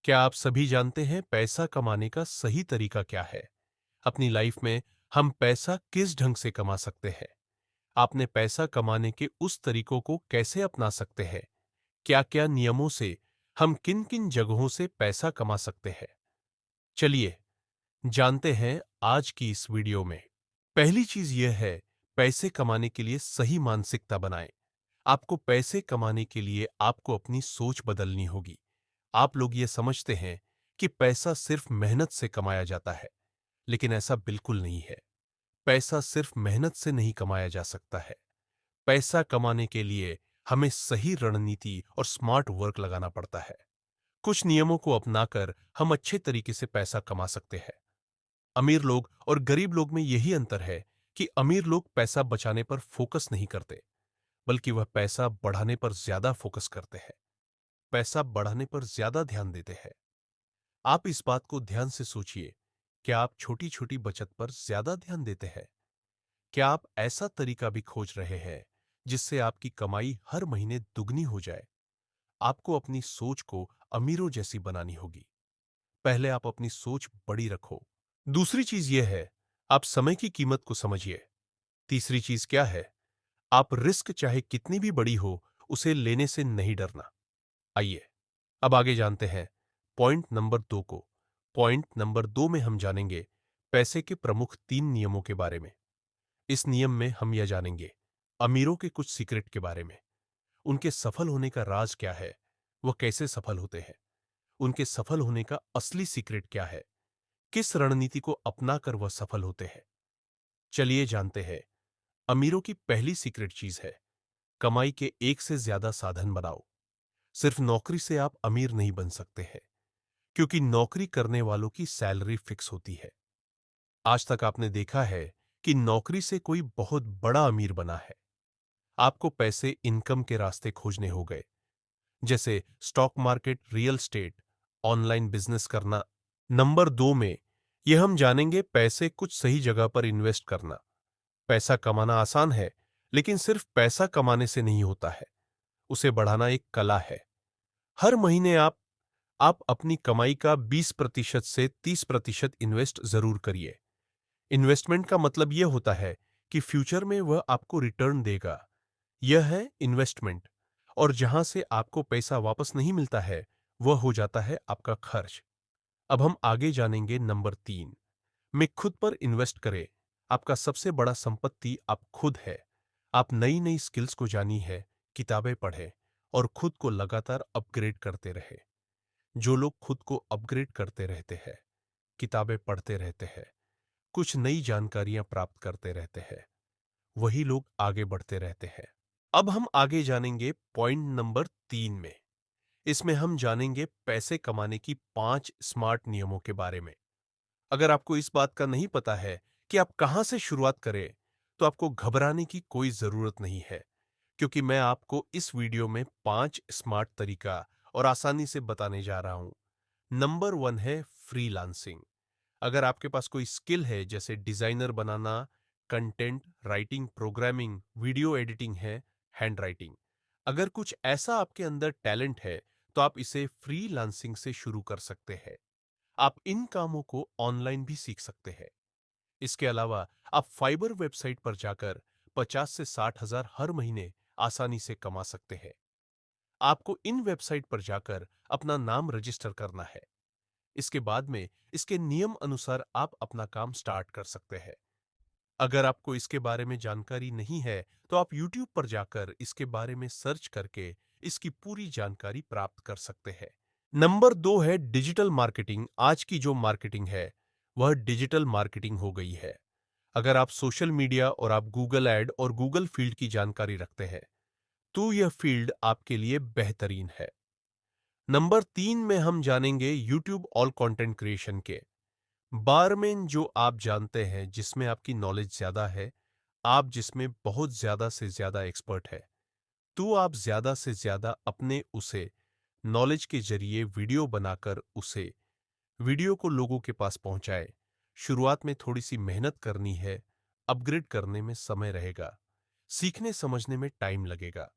क्या आप सभी जानते हैं पैसा कमाने का सही तरीका क्या है? अपनी लाइफ में हम पैसा किस ढंग से कमा सकते हैं? आपने पैसा कमाने के उस तरीकों को कैसे अपना सकते हैं? क्या-क्या नियमों से हम किन-किन जगहों से पैसा कमा सकते हैं? चलिए जानते हैं आज की इस वीडियो में। पहली चीज यह है, पैसे कमाने के लिए सही मानसिकता बनाएं। आपको पैसे कमाने के लिए आपको अपनी सोच बदलनी होगी। आप लोग ये समझते हैं कि पैसा सिर्फ मेहनत से कमाया जाता है, लेकिन ऐसा बिल्कुल नहीं है। पैसा सिर्फ मेहनत से नहीं कमाया जा सकता है। पैसा कमाने के लिए हमें सही रणनीति और स्मार्ट वर्क लगाना पड़ता है। कुछ नियमों को अपनाकर हम अच्छे तरीके से पैसा कमा सकते हैं। अमीर लोग और गरीब लोग में यही अंतर है कि अमीर लोग पैसा बचाने पर फोकस नहीं करते, बल्कि वह पैसा बढ़ाने पर ज्यादा फोकस करते हैं। पैसा बढ़ाने पर ज्यादा ध्यान देते हैं। आप इस बात को ध्यान से सोचिए। क्या आप छोटी छोटी बचत पर ज्यादा ध्यान देते हैं? क्या आप ऐसा तरीका भी खोज रहे हैं जिससे आपकी कमाई हर महीने दुगनी हो जाए? आपको अपनी सोच को अमीरों जैसी बनानी होगी। पहले आप अपनी सोच बड़ी रखो। दूसरी चीज यह है, आप समय की कीमत को समझिए। तीसरी चीज क्या है? आप रिस्क चाहे कितनी भी बड़ी हो, उसे लेने से नहीं डरना। आइए अब आगे जानते हैं पॉइंट नंबर 2 को। पॉइंट नंबर 2 में हम जानेंगे पैसे के प्रमुख 3 नियमों के बारे में। इस नियम में हम यह जानेंगे अमीरों के कुछ सीक्रेट के बारे में। उनके सफल होने का राज क्या है? वह कैसे सफल होते हैं? उनके सफल होने का असली सीक्रेट क्या है? किस रणनीति को अपनाकर वह सफल होते हैं? चलिए जानते हैं। अमीरों की पहली सीक्रेट चीज है, कमाई के एक से ज्यादा साधन बनाओ। सिर्फ नौकरी से आप अमीर नहीं बन सकते हैं, क्योंकि नौकरी करने वालों की सैलरी फिक्स होती है। आज तक आपने देखा है कि नौकरी से कोई बहुत बड़ा अमीर बना है। आपको पैसे इनकम के रास्ते खोजने हो गए, जैसे stock market, real estate, online business करना। नंबर 2 में यह हम जानेंगे पैसे कुछ सही जगह पर इन्वेस्ट करना। पैसा कमाना आसान है, लेकिन सिर्फ पैसा कमाने से नहीं होता है। उसे बढ़ाना एक कला है। हर महीने आप अपनी कमाई का 20% से 30% इन्वेस्ट जरूर करिए। इन्वेस्टमेंट का मतलब यह होता है कि फ्यूचर में वह आपको रिटर्न देगा। यह है इन्वेस्टमेंट। और जहां से आपको पैसा वापस नहीं मिलता है, वह हो जाता है आपका खर्च। अब हम आगे जानेंगे नंबर 3 में खुद पर इन्वेस्ट करें। आपका सबसे बड़ा संपत्ति आप खुद है। आप नई नई स्किल्स को जानी है, किताबें पढ़ें और खुद को लगातार अपग्रेड करते रहे। जो लोग खुद को अपग्रेड करते रहते हैं, किताबें पढ़ते रहते हैं, कुछ नई जानकारियां प्राप्त करते रहते हैं, वही लोग आगे बढ़ते रहते हैं। अब हम आगे जानेंगे पॉइंट नंबर 3 में। इसमें हम जानेंगे पैसे कमाने की 5 स्मार्ट नियमों के बारे में। अगर आपको इस बात का नहीं पता है कि आप कहां से शुरुआत करें, तो आपको घबराने की कोई जरूरत नहीं है, क्योंकि मैं आपको इस वीडियो में 5 स्मार्ट तरीका और आसानी से बताने जा रहा हूं। नंबर 1 है फ्रीलांसिंग। अगर आपके पास कोई स्किल है, जैसे डिजाइनर बनाना, content writing, programming, video editing है, हैंड राइटिंग, अगर कुछ ऐसा आपके अंदर टैलेंट है, तो आप इसे फ्रीलांसिंग से शुरू कर सकते हैं। आप इन कामों को ऑनलाइन भी सीख सकते हैं। इसके अलावा आप फाइबर वेबसाइट पर जाकर 50 से 60 हजार हर महीने आसानी से कमा सकते हैं। आपको इन वेबसाइट पर जाकर अपना नाम रजिस्टर करना है। इसके बाद में इसके नियम अनुसार आप अपना काम स्टार्ट कर सकते हैं। अगर आपको इसके बारे में जानकारी नहीं है, तो आप YouTube पर जाकर इसके बारे में सर्च करके इसकी पूरी जानकारी प्राप्त कर सकते हैं। नंबर 2 है डिजिटल मार्केटिंग। आज की जो मार्केटिंग है, वह डिजिटल मार्केटिंग हो गई है। अगर आप सोशल मीडिया और आप गूगल एड और गूगल फील्ड की जानकारी रखते हैं, तो यह फील्ड आपके लिए बेहतरीन है। नंबर 3 में हम जानेंगे यूट्यूब ऑल कंटेंट क्रिएशन के बारे में, जो आप जानते हैं, जिसमें आपकी नॉलेज ज्यादा है, आप जिसमें बहुत ज्यादा से ज्यादा एक्सपर्ट है, तो आप ज्यादा से ज्यादा अपने उसे नॉलेज के जरिए वीडियो बनाकर उसे वीडियो को लोगों के पास पहुंचाए। शुरुआत में थोड़ी सी मेहनत करनी है, अपग्रेड करने में समय रहेगा, सीखने समझने में टाइम लगेगा,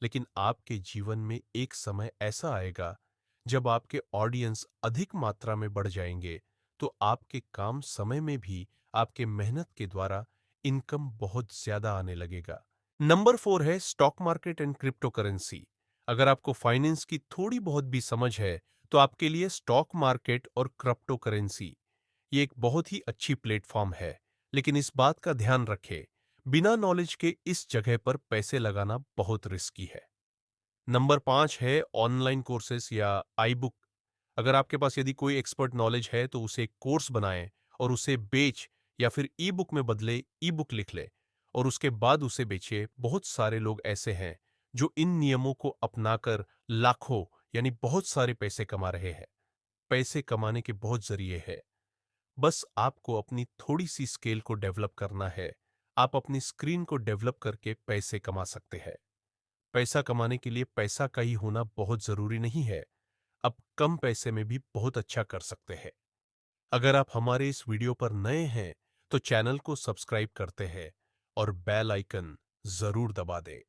लेकिन आपके जीवन में एक समय ऐसा आएगा जब आपके ऑडियंस अधिक मात्रा में बढ़ जाएंगे, तो आपके काम समय में भी आपके मेहनत के द्वारा इनकम बहुत ज्यादा आने लगेगा। नंबर 4 है stock market and crypto currency. अगर आपको फाइनेंस की थोड़ी बहुत भी समझ है, तो आपके लिए स्टॉक मार्केट और क्रिप्टो करेंसी ये एक बहुत ही अच्छी प्लेटफॉर्म है। लेकिन इस बात का ध्यान रखें, बिना नॉलेज के इस जगह पर पैसे लगाना बहुत रिस्की है। नंबर 5 है ऑनलाइन कोर्सेस या आई बुक। अगर आपके पास यदि कोई एक्सपर्ट नॉलेज है, तो उसे एक कोर्स बनाएं और उसे बेच या फिर ई बुक में बदले ई बुक लिख ले और उसके बाद उसे बेचिए। बहुत सारे लोग ऐसे हैं जो इन नियमों को अपनाकर लाखों यानी बहुत सारे पैसे कमा रहे हैं। पैसे कमाने के बहुत जरिए हैं। बस आपको अपनी थोड़ी सी स्केल को डेवलप करना है। आप अपनी स्क्रीन को डेवलप करके पैसे कमा सकते हैं। पैसा कमाने के लिए पैसा का ही होना बहुत जरूरी नहीं है। आप कम पैसे में भी बहुत अच्छा कर सकते हैं। अगर आप हमारे इस वीडियो पर नए हैं, तो चैनल को सब्सक्राइब करते हैं और बेल आइकन जरूर दबा दें।